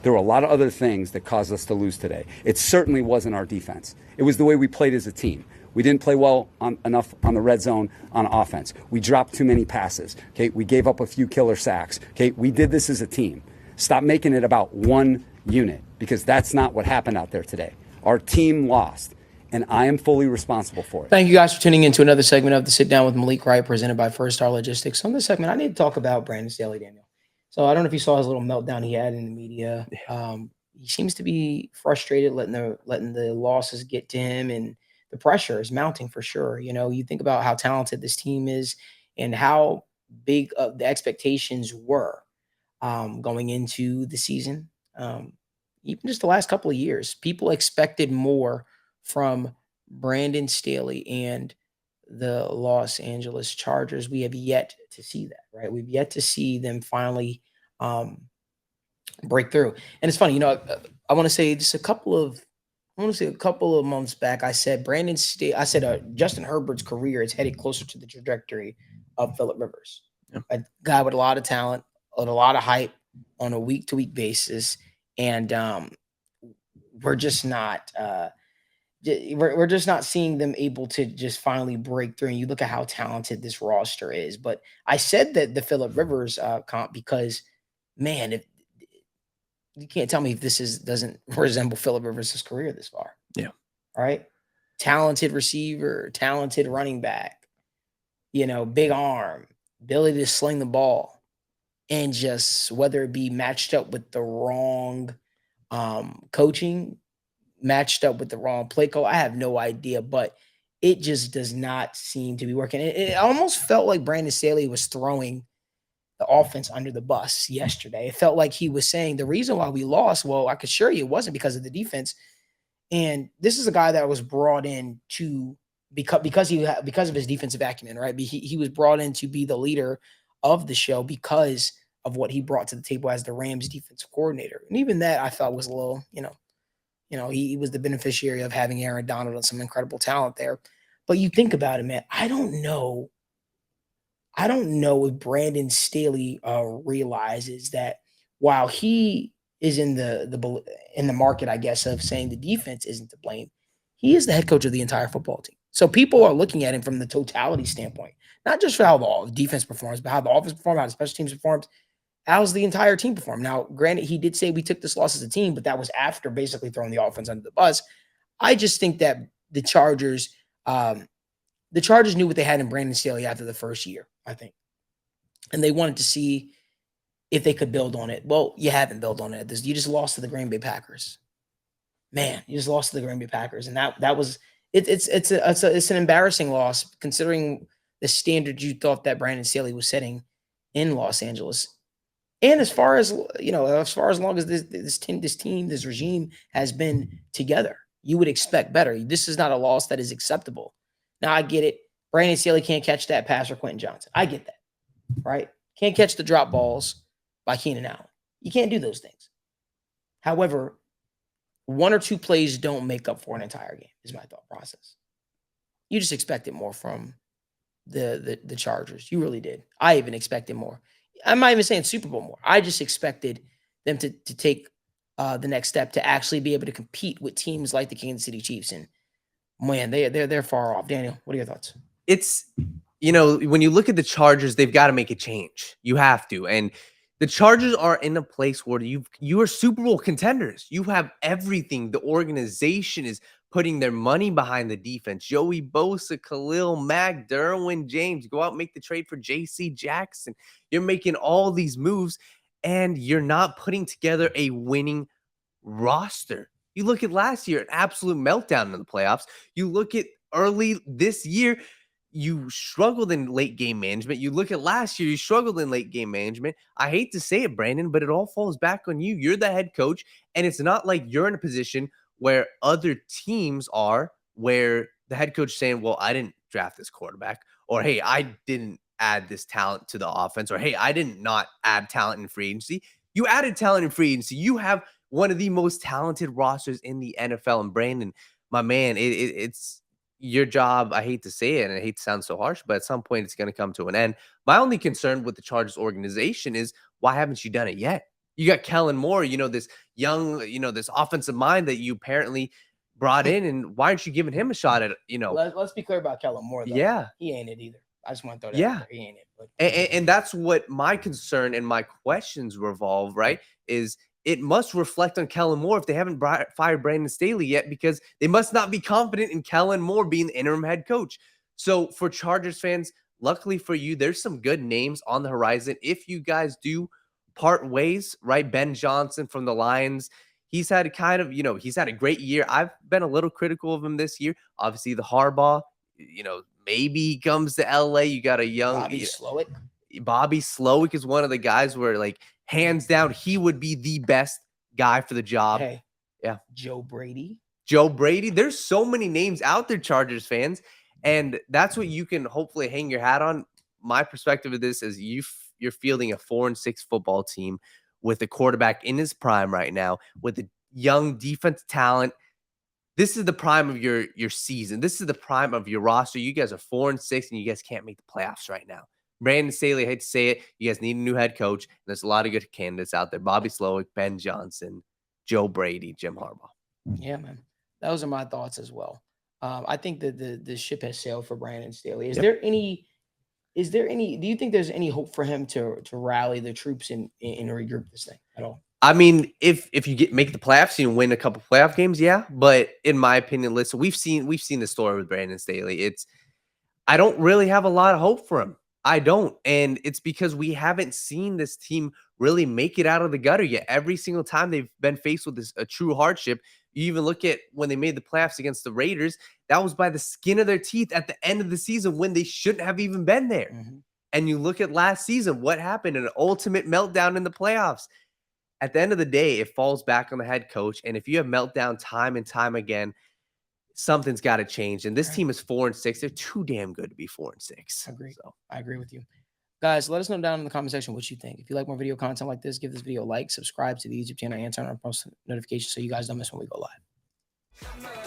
There were a lot of other things that caused us to lose today. It certainly wasn't our defense. It was the way we played as a team. We didn't play well enough on the red zone on offense. We dropped too many passes. Okay, we gave up a few killer sacks. Okay, we did this as a team. Stop making it about one unit, because that's not what happened out there today. Our team lost, and I am fully responsible for it. Thank you guys for tuning in to another segment of the Sit Down with Malik Wright, presented by First Star Logistics. On this segment, I need to talk about Brandon Staley, Daniel. So I don't know if you saw his little meltdown he had in the media. He seems to be frustrated, letting the losses get to him, and the pressure is mounting for sure. You know, you think about how talented this team is and how big the expectations were going into the season. Even just the last couple of years, people expected more from Brandon Staley and the Los Angeles Chargers. We have yet to see that, right? We've yet to see them finally break through. And it's funny, you know, I want to say just a couple of months back, I said Justin Herbert's career is headed closer to the trajectory of Phillip Rivers, a guy with a lot of talent, with a lot of hype on a week-to-week basis, and we're just not seeing them able to just finally break through. And you look at how talented this roster is. But I said that the Phillip Rivers comp because, man, if you can't tell me if this doesn't resemble Phillip Rivers' career this far. Yeah. All right. Talented receiver, talented running back, you know, big arm, ability to sling the ball, and just whether it be matched up with the wrong coaching, matched up with the wrong play call, I have no idea, but it just does not seem to be working. It almost felt like Brandon Staley was throwing the offense under the bus yesterday. It felt like he was saying the reason why we lost, well, I could assure you it wasn't because of the defense. And this is a guy that was brought in to because of his defensive acumen, right? He was brought in to be the leader of the show because of what he brought to the table as the Rams defensive coordinator. And even that I felt was a little, he was the beneficiary of having Aaron Donald and some incredible talent there. But you think about it, man, I don't know if Brandon Staley realizes that while he is in the market, I guess, of saying the defense isn't to blame, he is the head coach of the entire football team. So people are looking at him from the totality standpoint, not just for how the defense performs, but how the offense performs, how the special teams performs, how's the entire team perform. Now, granted, he did say we took this loss as a team, but that was after basically throwing the offense under the bus. I just think that the Chargers knew what they had in Brandon Staley after the first year, I think. And they wanted to see if they could build on it. Well, you haven't built on it. You just lost to the Green Bay Packers. Man, you just lost to the Green Bay Packers. And that was it's an embarrassing loss considering the standard you thought that Brandon Staley was setting in Los Angeles. And as far as long as this regime has been together, you would expect better. This is not a loss that is acceptable. Now, I get it. Brandon Staley can't catch that pass or Quentin Johnson. I get that, right? Can't catch the drop balls by Keenan Allen. You can't do those things. However, one or two plays don't make up for an entire game, is my thought process. You just expected more from the Chargers. You really did. I even expected more. I'm not even saying Super Bowl more. I just expected them to take the next step to actually be able to compete with teams like the Kansas City Chiefs. And man, they're far off. Daniel, what are your thoughts? It's, when you look at the Chargers, they've got to make a change. You have to. And the Chargers are in a place where you are Super Bowl contenders. You have everything. The organization is putting their money behind the defense. Joey Bosa, Khalil Mack, Derwin James. Go out and make the trade for J.C. Jackson. You're making all these moves, and you're not putting together a winning roster. You look at last year, an absolute meltdown in the playoffs. You look at early this year, you struggled in late game management. You look at last year, you struggled in late game management. I hate to say it, Brandon, but it all falls back on you. You're the head coach, and it's not like you're in a position where other teams are, where the head coach is saying, well, I didn't draft this quarterback, or, hey, I didn't add this talent to the offense, or, hey, I didn't not add talent in free agency. You added talent in free agency. You have one of the most talented rosters in the NFL. And Brandon, my man, it's your job. I hate to say it, and I hate to sound so harsh, but at some point it's going to come to an end. My only concern with the Chargers organization is, why haven't you done it yet? You got Kellen Moore, this young, this offensive mind that you apparently brought in, and why aren't you giving him a shot at, Let's be clear about Kellen Moore, though. Yeah. He ain't it either. I just want to throw that Yeah. out there. He ain't it. But And that's what my concern and my questions revolve, right? Is it must reflect on Kellen Moore if they haven't fired Brandon Staley yet, because they must not be confident in Kellen Moore being the interim head coach. So for Chargers fans, luckily for you, there's some good names on the horizon. If you guys do part ways, right? Ben Johnson from the Lions, he's had he's had a great year. I've been a little critical of him this year. Obviously, the Harbaugh, maybe he comes to LA. You got a young Bobby Slowick is one of the guys where, like, hands down, he would be the best guy for the job. Hey, yeah. Joe Brady. There's so many names out there, Chargers fans, and that's what you can hopefully hang your hat on. My perspective of this is you're fielding a 4-6 football team with a quarterback in his prime right now, with a young defense talent. This is the prime of your season. This is the prime of your roster. You guys are 4-6, and you guys can't make the playoffs right now. Brandon Staley, I hate to say it, you guys need a new head coach. And there's a lot of good candidates out there. Bobby Slowick, Ben Johnson, Joe Brady, Jim Harbaugh. Yeah, man. Those are my thoughts as well. I think that the ship has sailed for Brandon Staley. Do you think there's any hope for him to rally the troops and regroup this thing at all? I mean, if you make the playoffs, you win a couple playoff games, yeah. But in my opinion, listen, we've seen the story with Brandon Staley. I don't really have a lot of hope for him. I don't. And it's because we haven't seen this team really make it out of the gutter yet. Every single time they've been faced with a true hardship, you even look at when they made the playoffs against the Raiders, that was by the skin of their teeth at the end of the season when they shouldn't have even been there. Mm-hmm. And you look at last season, what happened? An ultimate meltdown in the playoffs. At the end of the day, it falls back on the head coach. And if you have meltdown time and time again, something's got to change. And this team is 4-6. They're too damn good to be 4-6. I agree with you. Guys, let us know down in the comment section what you think. If you like more video content like this, give this video a like, subscribe to the YouTube channel, and turn on post notifications so you guys don't miss when we go live.